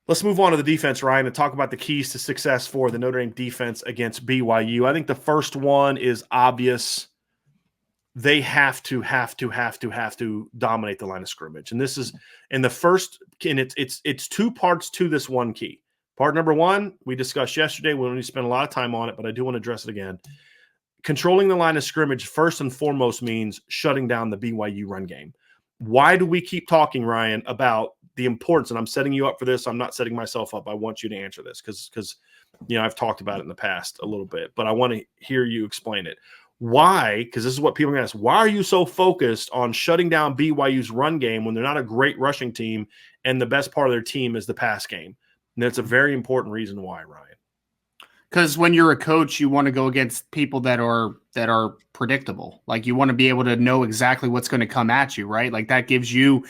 Let's move on to the defense, Ryan, and talk about the keys to success for the Notre Dame defense against BYU. I think the first one is obvious. They have to dominate the line of scrimmage. And this is in the first, and it's two parts to this one key. Part number one, we discussed yesterday. We only spent a lot of time on it, but I do want to address it again. Controlling the line of scrimmage first and foremost means shutting down the BYU run game. Why do we keep talking, Ryan, about the importance? And I'm setting you up for this. I'm not setting myself up. I want you to answer this because I've talked about it in the past a little bit, but I want to hear you explain it. Why? Because this is what people are going to ask. Why are you so focused on shutting down BYU's run game when they're not a great rushing team and the best part of their team is the pass game? And that's a very important reason why, Ryan. Because when you're a coach, you want to go against people that are predictable. Like you want to be able to know exactly what's going to come at you, right? Like that gives you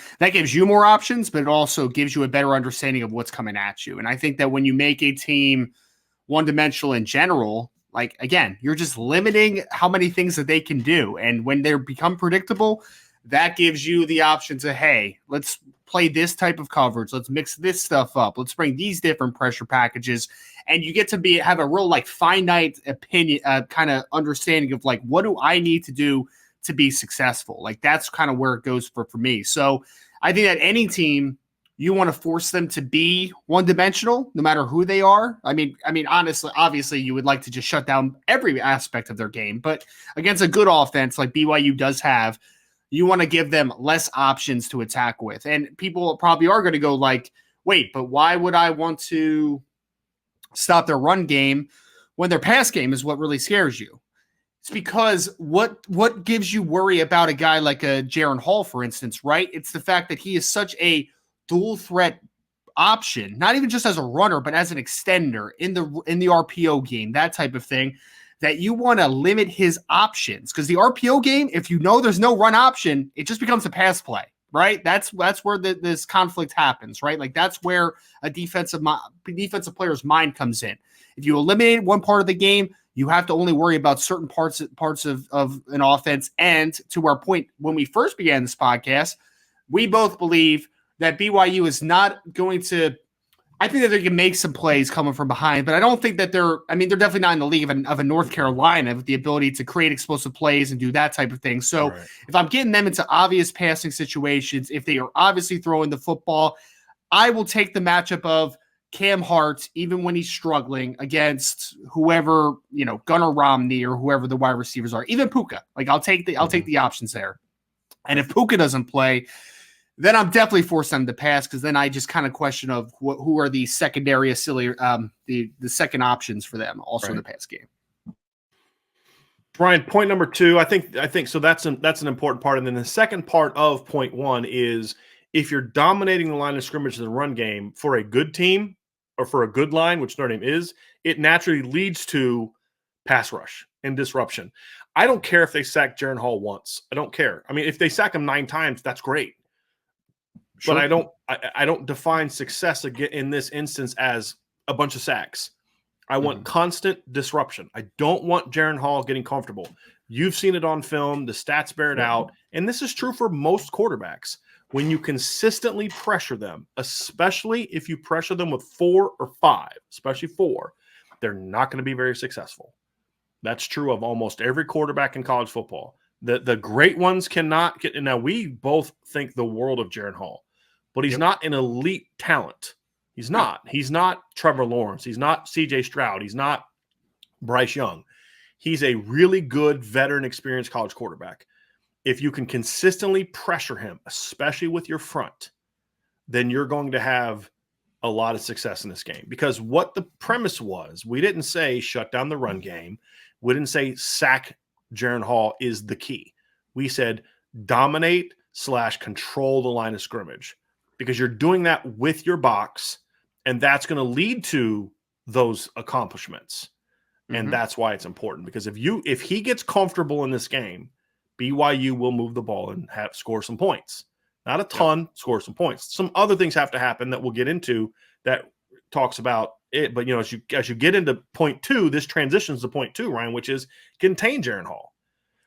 more options, but it also gives you a better understanding of what's coming at you. And I think that when you make a team one-dimensional in general, like again, you're just limiting how many things that they can do. And when they become predictable, that gives you the option to, hey, let's play this type of coverage. Let's mix this stuff up. Let's bring these different pressure packages. And you get to have a real like finite opinion, kind of understanding of like, what do I need to do to be successful? Like that's kind of where it goes for me. So I think that any team, you want to force them to be one-dimensional, no matter who they are. I mean, honestly, obviously, you would like to just shut down every aspect of their game. But against a good offense like BYU does have, you want to give them less options to attack with. And people probably are going to go like, wait, but why would I want to stop their run game when their pass game is what really scares you? It's because what gives you worry about a guy like a Jaren Hall, for instance, right? It's the fact that he is such a dual threat option, not even just as a runner, but as an extender in the RPO game, that type of thing, that you want to limit his options. Because the RPO game, if you know there's no run option, it just becomes a pass play, right? That's where this conflict happens, right? Like that's where a defensive player's mind comes in. If you eliminate one part of the game, you have to only worry about certain parts of an offense. And to our point, when we first began this podcast, we both believe that BYU is not going to – I think that they can make some plays coming from behind, but I don't think that they're definitely not in the league of a North Carolina with the ability to create explosive plays and do that type of thing. So If I'm getting them into obvious passing situations, if they are obviously throwing the football, I will take the matchup of Cam Hart, even when he's struggling against whoever, Gunnar Romney or whoever the wide receivers are, even Puka. Like I'll take the options there. And if Puka doesn't play, then I'm definitely forced them to pass because then I just kind of question of who are the secondary the second options for them also in the pass game. Brian, point number two, I think so. That's an important part, and then the second part of point one is if you're dominating the line of scrimmage in the run game for a good team or for a good line, which Notre Dame is, it naturally leads to pass rush and disruption. I don't care if they sack Jaren Hall once. I don't care. I mean, if they sack him 9 times, that's great. Sure. But I don't define success again in this instance as a bunch of sacks. I want constant disruption. I don't want Jaren Hall getting comfortable. You've seen it on film. The stats bear it out. And this is true for most quarterbacks. When you consistently pressure them, especially if you pressure them with 4 or 5, especially 4, they're not going to be very successful. That's true of almost every quarterback in college football. The great ones cannot get – now, we both think the world of Jaren Hall. But he's not an elite talent. He's not. He's not Trevor Lawrence. He's not C.J. Stroud. He's not Bryce Young. He's a really good, veteran, experienced college quarterback. If you can consistently pressure him, especially with your front, then you're going to have a lot of success in this game. Because what the premise was, we didn't say shut down the run game. We didn't say sack Jaren Hall is the key. We said dominate/control the line of scrimmage. Because you're doing that with your box, and that's going to lead to those accomplishments. And that's why it's important. Because if he gets comfortable in this game, BYU will move the ball and score some points. Not a ton, score some points. Some other things have to happen that we'll get into that talks about it. But as you get into point 2, this transitions to point 2, Ryan, which is contain Jaren Hall.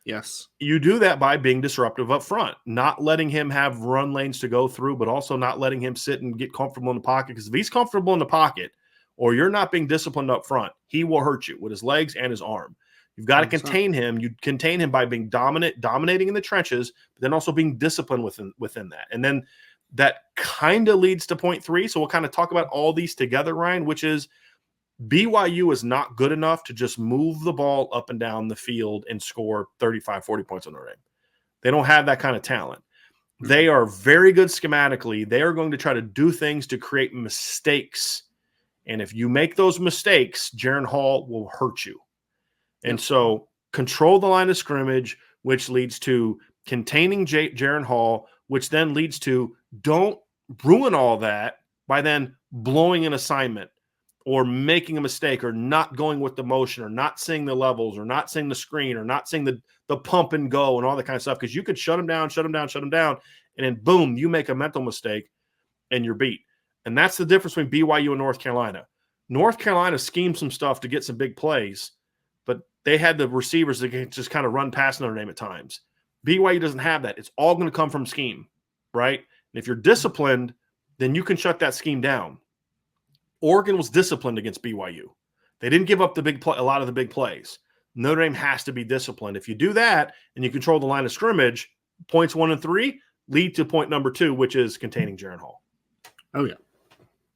Yes. You do that by being disruptive up front, not letting him have run lanes to go through, but also not letting him sit and get comfortable in the pocket. Because if he's comfortable in the pocket or you're not being disciplined up front, he will hurt you with his legs and his arm. You've got to 100%. contain him. You contain him by being dominating in the trenches, but then also being disciplined within that. And then that kind of leads to point 3. So we'll kind of talk about all these together, Ryan, which is BYU is not good enough to just move the ball up and down the field and score 35, 40 points on Notre Dame. They don't have that kind of talent. They are very good schematically. They are going to try to do things to create mistakes. And if you make those mistakes, Jaron Hall will hurt you. And so control the line of scrimmage, which leads to containing Jaron Hall, which then leads to don't ruin all that by then blowing an assignment or making a mistake or not going with the motion or not seeing the levels or not seeing the screen or not seeing the pump and go and all that kind of stuff. Because you could shut them down, and then boom, you make a mental mistake and you're beat. And that's the difference between BYU and North Carolina. North Carolina schemed some stuff to get some big plays, but they had the receivers that can just kind of run past Notre Dame at times. BYU doesn't have that. It's all going to come from scheme, right? And if you're disciplined, then you can shut that scheme down. Oregon was disciplined against BYU. They didn't give up a lot of the big plays. Notre Dame has to be disciplined. If you do that and you control the line of scrimmage, points 1 and 3 lead to point number 2, which is containing Jaron Hall. Oh yeah,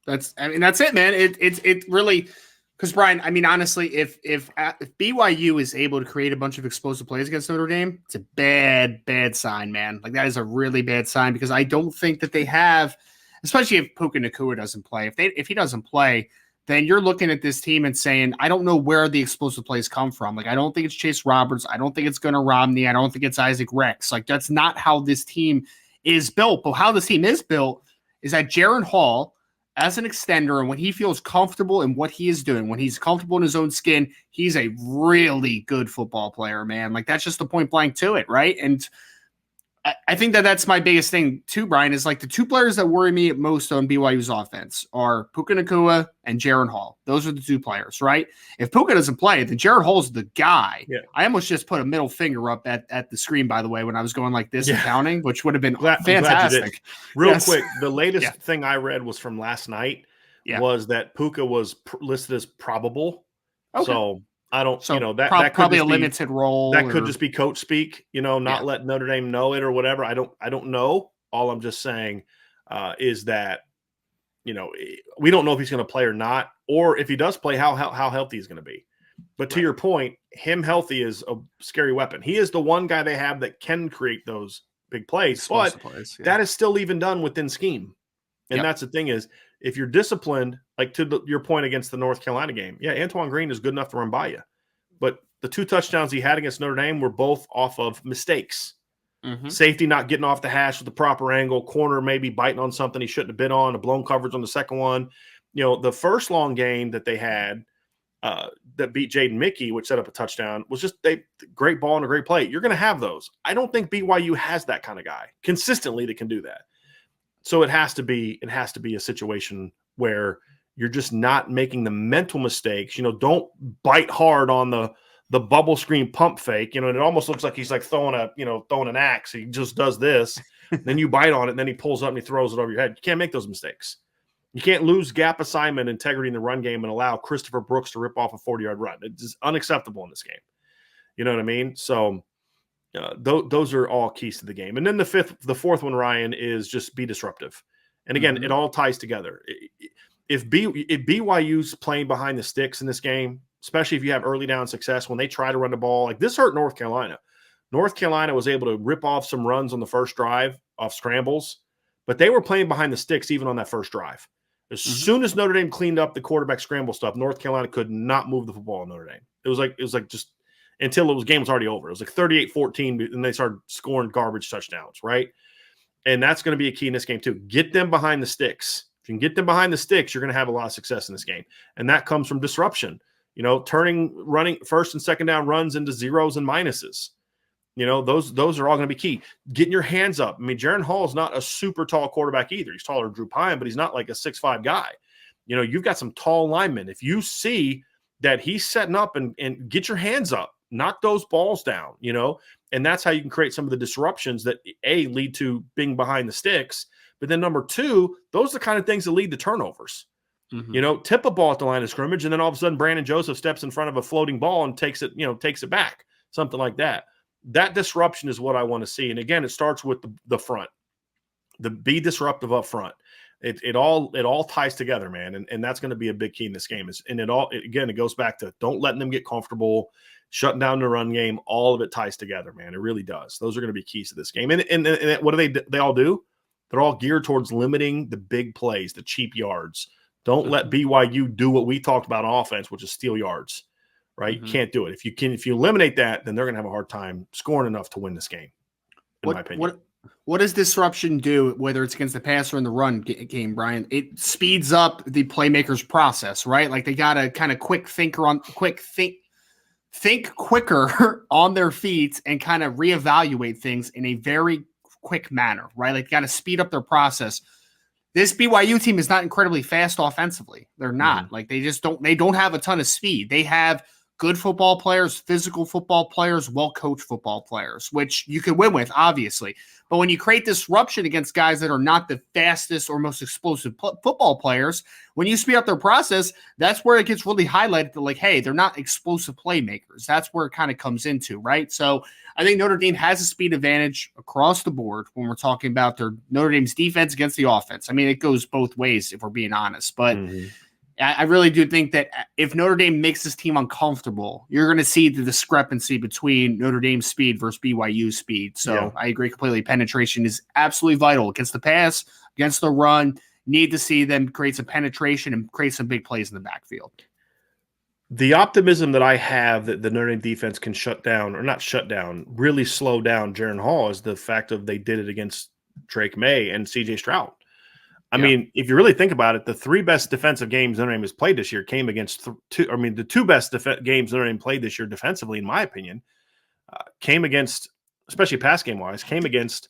that's it, man. It really, because Brian, I mean, honestly, if BYU is able to create a bunch of explosive plays against Notre Dame, it's a bad sign, man. Like that is a really bad sign because I don't think that they have. Especially if Puka Nacua doesn't play. If he doesn't play, then you're looking at this team and saying, I don't know where the explosive plays come from. Like, I don't think it's Chase Roberts. I don't think it's Gunnar Romney. I don't think it's Isaac Rex. Like, that's not how this team is built. But how this team is built is that Jaron Hall, as an extender, and when he feels comfortable in what he is doing, when he's comfortable in his own skin, he's a really good football player, man. Like, that's just the point blank to it, right? And I think that's my biggest thing too, Brian, is like the 2 players that worry me most on BYU's offense are Puka Nacua and Jaron Hall. Those are the 2 players, right? If Puka doesn't play, then Jaron Hall's the guy. Yeah. I almost just put a middle finger up at the screen, by the way, when I was going like this and counting, which would have been fantastic. Real quick, the latest thing I read was from last night was that Puka was listed as probable. Okay. So I don't, that probably a limited role. That could just be coach speak, not let Notre Dame know it or whatever. I don't know. All I'm just saying is that, we don't know if he's going to play or not, or if he does play, how healthy he's going to be. But to your point, him healthy is a scary weapon. He is the one guy they have that can create those big plays, but that is still even done within scheme. And that's the thing is, if you're disciplined, like to your point against the North Carolina game, Antoine Green is good enough to run by you. But the 2 touchdowns he had against Notre Dame were both off of mistakes. Mm-hmm. Safety not getting off the hash with the proper angle, corner maybe biting on something he shouldn't have been on, a blown coverage on the second one. The first long game that they had that beat Jaden Mickey, which set up a touchdown, was just a great ball and a great play. You're going to have those. I don't think BYU has that kind of guy consistently that can do that. So it has to be a situation where you're just not making the mental mistakes. Don't bite hard on the bubble screen pump fake. And it almost looks like he's like throwing an axe. He just does this, then you bite on it, and then he pulls up and he throws it over your head. You can't make those mistakes. You can't lose gap assignment integrity in the run game and allow Christopher Brooks to rip off a 40-yard run. It's unacceptable in this game. You know what I mean? So those are all keys to the game. And then the fourth one, Ryan, is just be disruptive. And again, it all ties together. If BYU's playing behind the sticks in this game, especially if you have early down success, when they try to run the ball, like this hurt North Carolina. North Carolina was able to rip off some runs on the first drive off scrambles, but they were playing behind the sticks even on that first drive. As soon as Notre Dame cleaned up the quarterback scramble stuff, North Carolina could not move the football in Notre Dame. It was like just until game was already over. It was like 38-14, and they started scoring garbage touchdowns, right? And that's going to be a key in this game too. Get them behind the sticks. If you can get them behind the sticks, you're going to have a lot of success in this game. And that comes from disruption. Running first and second down runs into zeros and minuses. Those are all going to be key. Getting your hands up. I mean, Jaron Hall is not a super tall quarterback either. He's taller than Drew Pine, but he's not like a 6'5" guy. You've got some tall linemen. If you see that he's setting up and get your hands up, knock those balls down, and that's how you can create some of the disruptions that lead to being behind the sticks. But then number two, those are the kind of things that lead to turnovers. Tip a ball at the line of scrimmage, and then all of a sudden Brandon Joseph steps in front of a floating ball and takes it back, something like that. That disruption is what I want to see. And again, it starts with the front, be disruptive up front. It all ties together, man. And that's going to be a big key in this game. It goes back to don't letting them get comfortable, shutting down the run game. All of it ties together, man. It really does. Those are going to be keys to this game. And what do they all do? They're all geared towards limiting the big plays, the cheap yards. Don't let BYU do what we talked about on offense, which is steal yards, right? You can't do it. If you eliminate that, then they're going to have a hard time scoring enough to win this game, in my opinion. What does disruption do, whether it's against the pass or in the run game, Brian? It speeds up the playmaker's process, right? Like they got to kind of think quicker on their feet and kind of reevaluate things in a very quick manner, right? Like got to speed up their process. This BYU team is not incredibly fast offensively. They're not. Like they don't have a ton of speed. They have good football players, physical football players, well-coached football players, which you can win with, obviously. But when you create disruption against guys that are not the fastest or most explosive football players, when you speed up their process, that's where it gets really highlighted that, like, hey, they're not explosive playmakers. That's where it kind of comes into, right? So I think Notre Dame has a speed advantage across the board when we're talking about their Notre Dame's defense against the offense. I mean, it goes both ways if we're being honest. But I really do think that if Notre Dame makes this team uncomfortable, you're going to see the discrepancy between Notre Dame's speed versus BYU's speed. So I agree completely. Penetration is absolutely vital against the pass, against the run. Need to see them create some penetration and create some big plays in the backfield. The optimism that I have that the Notre Dame defense can really slow down Jaren Hall is the fact of they did it against Drake May and CJ Stroud. I mean, if you really think about it, the three best defensive games Notre Dame has played this year came against the two best games Notre Dame played this year defensively, in my opinion, came against, especially pass game wise, came against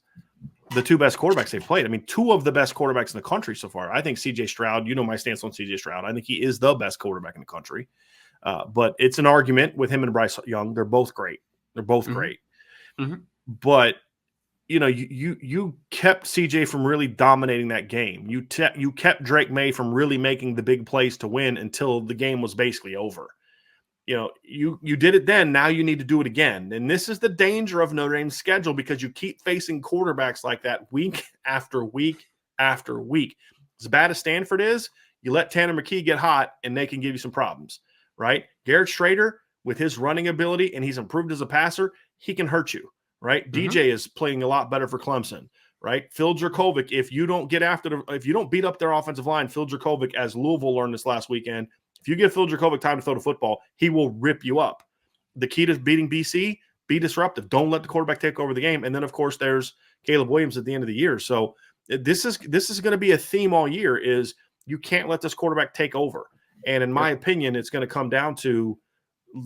the two best quarterbacks they've played. I mean, two of the best quarterbacks in the country so far. I think CJ Stroud, my stance on CJ Stroud. I think he is the best quarterback in the country. But it's an argument with him and Bryce Young. They're both great. Great. But you kept CJ from really dominating that game. You kept Drake May from really making the big plays to win until the game was basically over. You did it then. Now you need to do it again. And this is the danger of Notre Dame's schedule because you keep facing quarterbacks like that week after week after week. As bad as Stanford is, you let Tanner McKee get hot and they can give you some problems, right? Garrett Schrader, with his running ability, and he's improved as a passer, he can hurt you. Right, DJ is playing a lot better for Clemson. Right, Phil Dracovic. If you don't beat up their offensive line, Phil Dracovic, as Louisville learned this last weekend, if you give Phil Dracovic time to throw the football, he will rip you up. The key to beating BC: be disruptive. Don't let the quarterback take over the game. And then, of course, there's Caleb Williams at the end of the year. So this is going to be a theme all year: is you can't let this quarterback take over. And in my opinion, it's going to come down to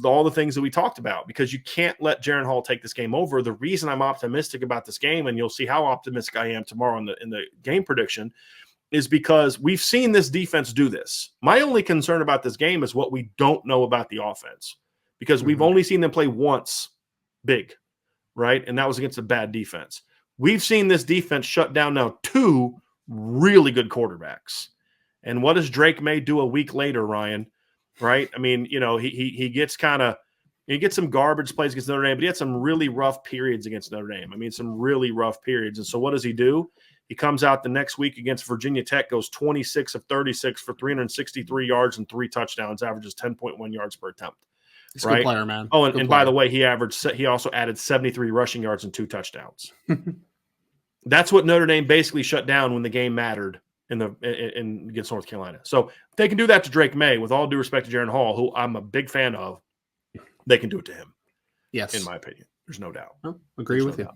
all the things that we talked about, because you can't let Jaren Hall take this game over. The reason I'm optimistic about this game, and you'll see how optimistic I am tomorrow in the game prediction, is because we've seen this defense do this. My only concern about this game is what we don't know about the offense, because we've only seen them play once big, right? And that was against a bad defense. We've seen this defense shut down now two really good quarterbacks. And what does Drake May do a week later, Ryan? Right? I mean, he gets some garbage plays against Notre Dame, but he had some really rough periods against Notre Dame. I mean, some really rough periods. And so what does he do? He comes out the next week against Virginia Tech, goes 26 of 36 for 363 yards and 3 touchdowns, averages 10.1 yards per attempt. He's a good player, man. Oh, and by the way, he also added 73 rushing yards and 2 touchdowns. That's what Notre Dame basically shut down when the game mattered in against North Carolina. So if they can do that to Drake May, with all due respect to Jaren Hall, who I'm a big fan of, they can do it to him. Yes. In my opinion. There's no doubt. Agree with you.